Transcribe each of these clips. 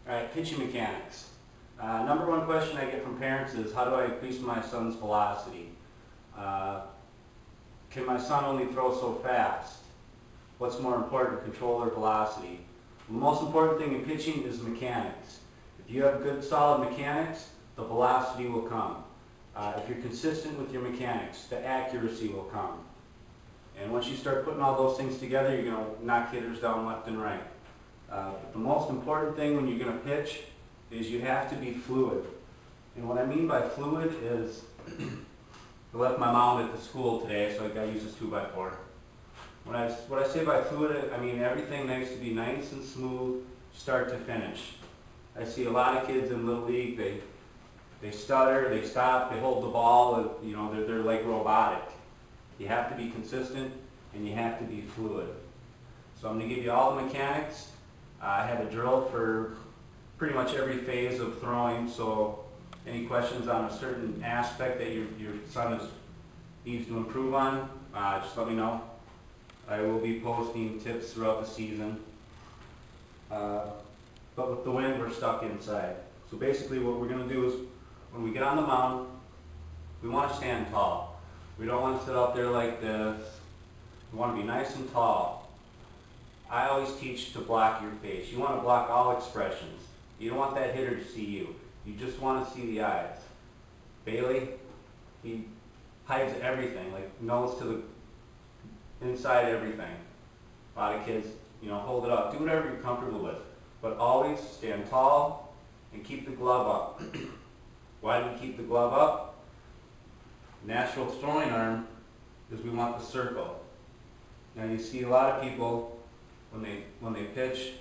Alright, pitching mechanics. Number one question I get from parents is, how do I increase my son's velocity? Can my son only throw so fast? What's more important, control or velocity? The most important thing in pitching is mechanics. If you have good, solid mechanics, the velocity will come. If you're consistent with your mechanics, the accuracy will come. And once you start putting all those things together, you're going to knock hitters down left and right. But the most important thing when you're going to pitch is you have to be fluid. And what I mean by fluid is, I left my mom at the school today, so I got to use this 2x4. What I say by fluid, I mean everything needs to be nice and smooth, start to finish. I see a lot of kids in Little League, they stutter, they stop, they hold the ball, you know, they're like robotic. You have to be consistent and you have to be fluid. So I'm going to give you all the mechanics. I have a drill for pretty much every phase of throwing, so any questions on a certain aspect that your son needs to improve on, just let me know. I will be posting tips throughout the season. But with the wind, we're stuck inside. So basically what we're going to do is, when we get on the mound, we want to stand tall. We don't want to sit out there like this. We want to be nice and tall. I always teach to block your face. You want to block all expressions. You don't want that hitter to see you. You just want to see the eyes. Bailey, he hides everything, like nose to the inside everything. A lot of kids, you know, hold it up. Do whatever you're comfortable with. But always stand tall and keep the glove up. Why do we keep the glove up? Natural throwing arm is we want the circle. Now you see a lot of people, when they pitch,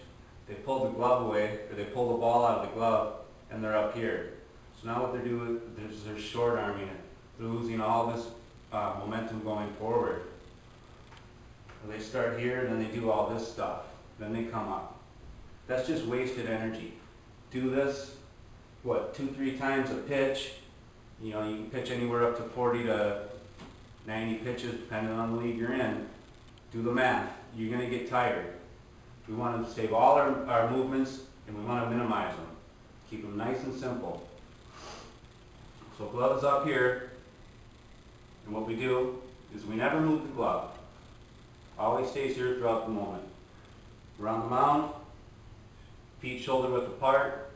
they pull the glove away, or they pull the ball out of the glove, and they're up here. So now what they're doing is they're short arming it. They're losing all this momentum going forward. They start here, and then they do all this stuff. Then they come up. That's just wasted energy. Do this, what, 2-3 times a pitch. You know, you can pitch anywhere up to 40 to 90 pitches, depending on the league you're in. Do the math. You're going to get tired. We want to save all our movements, and we want to minimize them. Keep them nice and simple. So glove is up here, and what we do is we never move the glove. Always stays here throughout the moment. We're on the mound, feet shoulder width apart.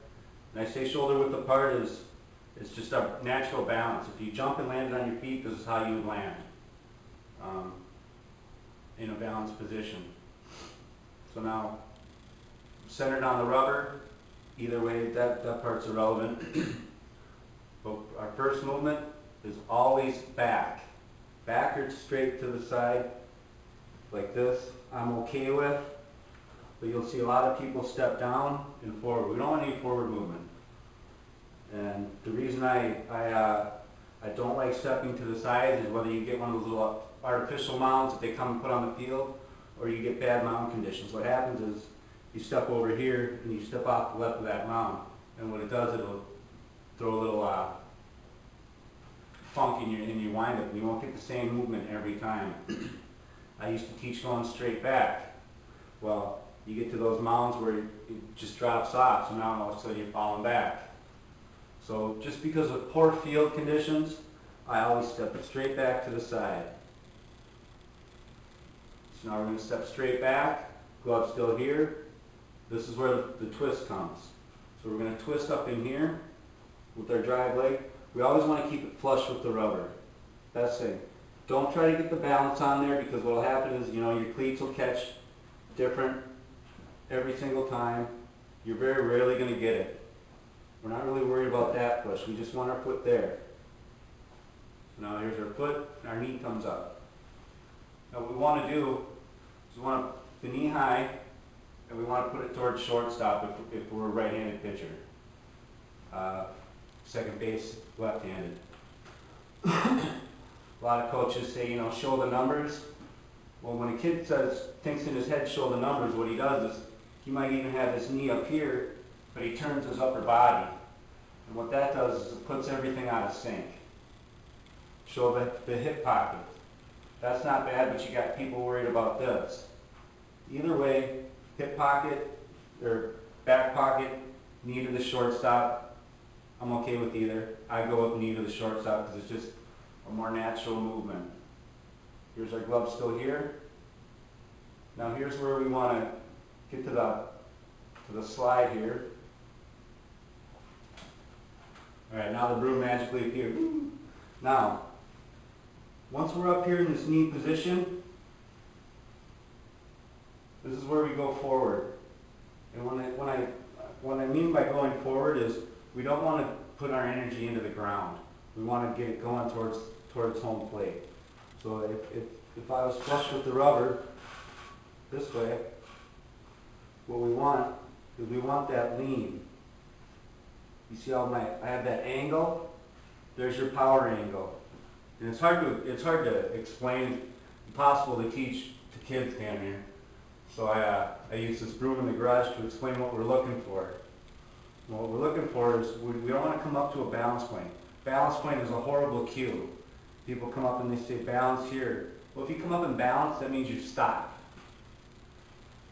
And I say shoulder width apart is it's just our natural balance. If you jump and landed on your feet, this is how you would land in a balanced position. So now, centered on the rubber, either way, that part's irrelevant. But our first movement is always back. Back or straight to the side, like this, I'm okay with. But you'll see a lot of people step down and forward. We don't want any forward movement. And the reason I don't like stepping to the sides is whether you get one of those little artificial mounds that they come and put on the field, or you get bad mound conditions. What happens is you step over here and you step off the left of that mound, and what it does, it'll throw a little funk in your windup, and you won't get the same movement every time. I used to teach going straight back. Well, you get to those mounds where it just drops off, so now all of a sudden you're falling back. So just because of poor field conditions, I always step straight back to the side. So now we're going to step straight back, glove still here. This is where the twist comes. So we're going to twist up in here with our drive leg. We always want to keep it flush with the rubber. That's it. Don't try to get the balance on there, because what will happen is, you know, your cleats will catch different every single time. You're very rarely going to get it. We're not really worried about that push. We just want our foot there. So now here's our foot, and our knee comes up. Now what we want to do is we want the knee high, and we want to put it towards shortstop if we're a right-handed pitcher. Second base, left-handed. A lot of coaches say, you know, show the numbers. Well, when a kid thinks in his head, show the numbers, what he does is he might even have his knee up here, but he turns his upper body. And what that does is it puts everything out of sync. Show the hip pocket. That's not bad, but you got people worried about this. Either way, hip pocket or back pocket knee to the shortstop, I'm okay with either. I go with knee to the shortstop because it's just a more natural movement. Here's our glove still here. Now here's where we want to get to the slide here. Alright, now the broom magically appeared. Now, once we're up here in this knee position, this is where we go forward. And what I mean by going forward is we don't want to put our energy into the ground. We want to get it going towards home plate. So if I was flush with the rubber this way, what we want is we want that lean. You see how I have that angle? There's your power angle. And it's hard to explain, impossible to teach to kids down here. So I use this broom in the garage to explain what we're looking for. And what we're looking for is we don't want to come up to a balance point. Balance point is a horrible cue. People come up and they say balance here. Well, if you come up and balance, that means you stop.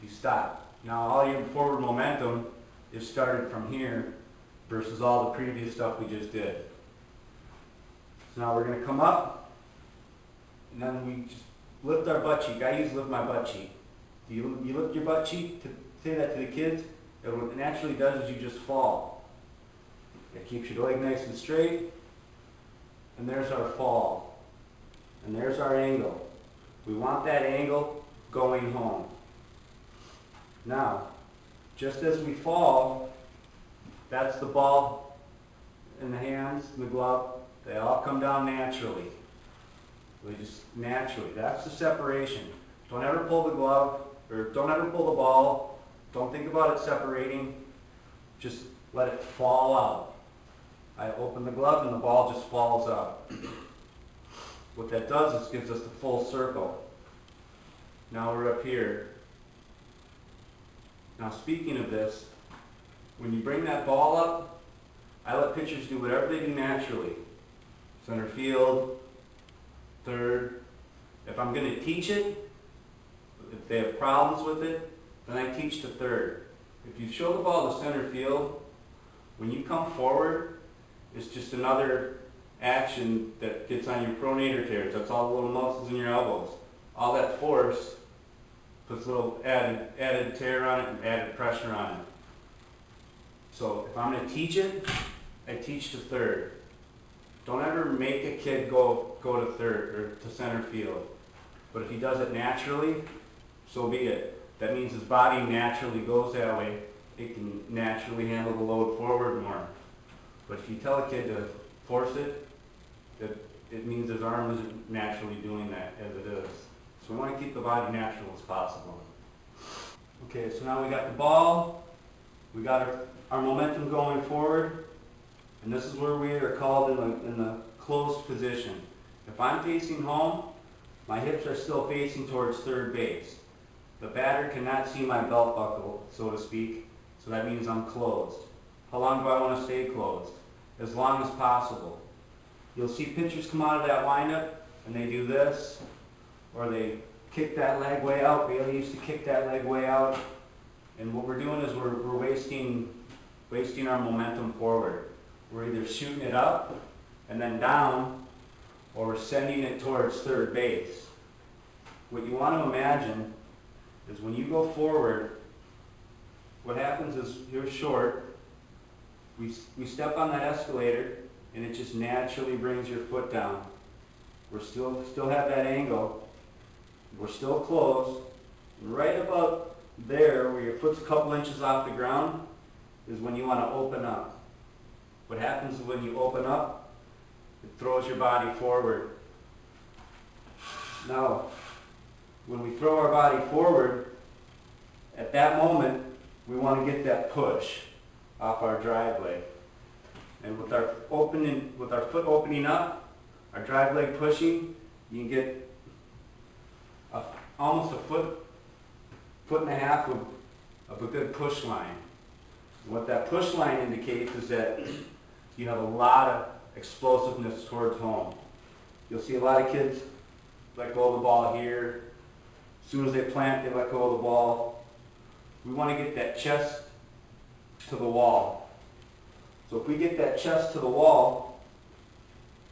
You stop. Now all your forward momentum is started from here versus all the previous stuff we just did. So now we're going to come up, and then we just lift our butt cheek. I usually lift my butt cheek. You lift your butt cheek, to say that to the kids, and what it naturally does is you just fall. It keeps your leg nice and straight, and there's our fall. And there's our angle. We want that angle going home. Now, just as we fall, that's the ball in the hands, in the glove. They all come down naturally. They just naturally. That's the separation. Don't ever pull the glove, or don't ever pull the ball. Don't think about it separating. Just let it fall out. I open the glove and the ball just falls out. What that does is gives us the full circle. Now we're up here. Now speaking of this, when you bring that ball up, I let pitchers do whatever they do naturally. Center field, third. If I'm going to teach it, if they have problems with it, then I teach to third. If you show the ball to center field, when you come forward, it's just another action that gets on your pronator tears. That's all the little muscles in your elbows. All that force puts a little added tear on it and added pressure on it. So if I'm going to teach it, I teach to third. Don't ever make a kid go to third or to center field. But if he does it naturally, so be it. That means his body naturally goes that way. It can naturally handle the load forward more. But if you tell a kid to force it, it means his arm isn't naturally doing that as it is. So we want to keep the body natural as possible. Okay, so now we got the ball, we got our momentum going forward, and this is where we are called in the closed position. If I'm facing home, my hips are still facing towards third base. The batter cannot see my belt buckle, so to speak, so that means I'm closed. How long do I want to stay closed? As long as possible. You'll see pitchers come out of that windup and they do this, or they kick that leg way out. Bailey used to kick that leg way out. And what we're doing is we're wasting our momentum forward. We're either shooting it up and then down, or we're sending it towards third base. What you want to imagine is when you go forward, what happens is you're short, we step on that escalator and it just naturally brings your foot down. We're still have that angle. We're still closed. Right about there where your foot's a couple inches off the ground is when you want to open up. What happens is when you open up, it throws your body forward. Now, when we throw our body forward, at that moment, we want to get that push off our drive leg. And with our foot opening up, our drive leg pushing, you can get almost a foot and a half of a good push line. And what that push line indicates is that you have a lot of explosiveness towards home. You'll see a lot of kids let go of the ball here. As soon as they plant, they let go of the ball. We want to get that chest to the wall. So if we get that chest to the wall,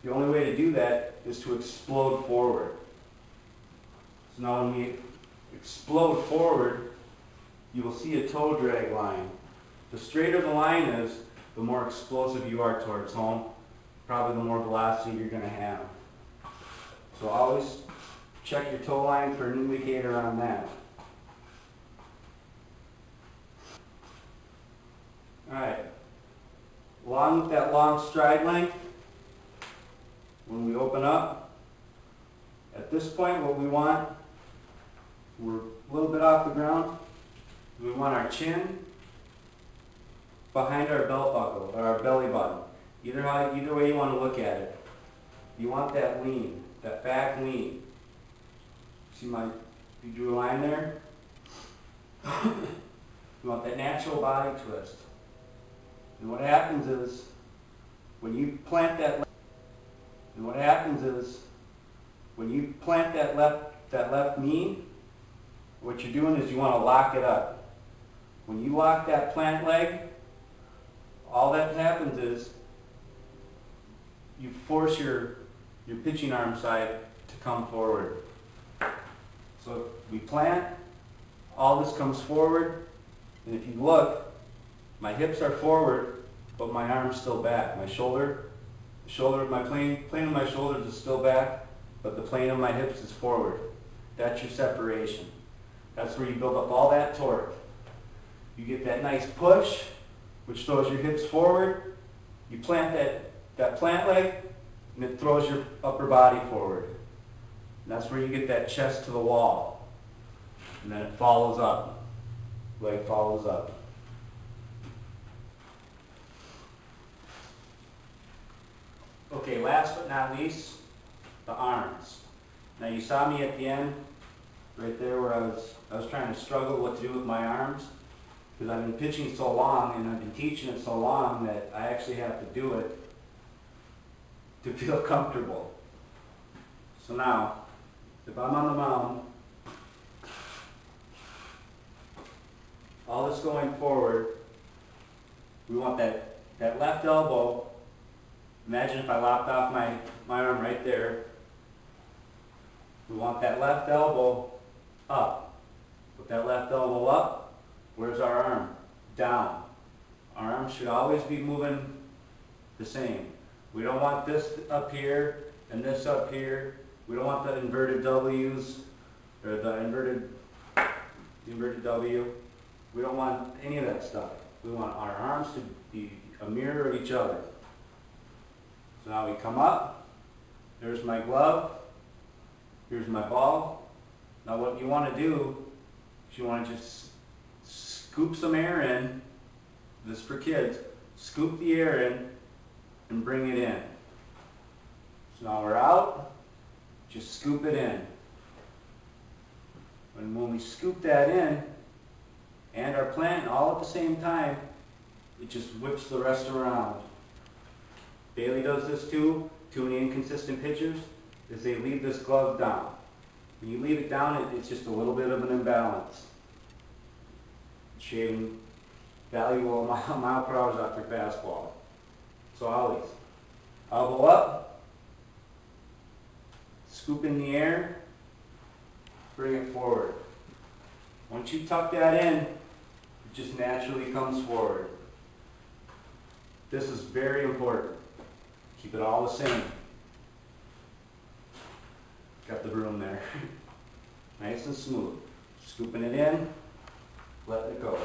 the only way to do that is to explode forward. So now when we explode forward, you will see a toe drag line. The straighter the line is, the more explosive you are towards home, probably the more velocity you're going to have. So always check your toe line for an indicator on that. Alright, along with that long stride length, when we open up, at this point what we want, we're a little bit off the ground, we want our chin behind our belt buckle, or our belly button. Either way you want to look at it. You want that lean, that back lean. See you drew a line there? You want that natural body twist. And what happens is, when you plant that left knee, what you're doing is you want to lock it up. When you lock that plant leg, all that happens is you force your pitching arm side to come forward. So we plant, all this comes forward, and if you look, my hips are forward, but my arm's still back. My plane of my shoulders is still back, but the plane of my hips is forward. That's your separation. That's where you build up all that torque. You get that nice push, which throws your hips forward. You plant that plant leg, and it throws your upper body forward. And that's where you get that chest to the wall. And then it follows up. Leg follows up. Okay, last but not least, the arms. Now you saw me at the end, right there where I was trying to struggle what to do with my arms, because I've been pitching so long and I've been teaching it so long that I actually have to do it to feel comfortable. So now, if I'm on the mound, all this going forward, we want that left elbow. Imagine if I lopped off my arm right there. We want that left elbow up. With that left elbow up, where's our arm? Down. Our arm should always be moving the same. We don't want this up here and this up here. We don't want the inverted W's or the inverted W. We don't want any of that stuff. We want our arms to be a mirror of each other. So now we come up, there's my glove, here's my ball. Now what you want to do is you want to just scoop some air in, this is for kids, scoop the air in and bring it in. So now we're out, just scoop it in. And when we scoop that in, and our plant all at the same time, it just whips the rest around. Bailey does this too, to any inconsistent pitchers, is they leave this glove down. When you leave it down, it's just a little bit of an imbalance. Shaving valuable mile per hour off your fastball. So always, elbow up, scoop in the air, bring it forward. Once you tuck that in, it just naturally comes forward. This is very important. Keep it all the same. Got the broom there. Nice and smooth. Scooping it in, letting it go.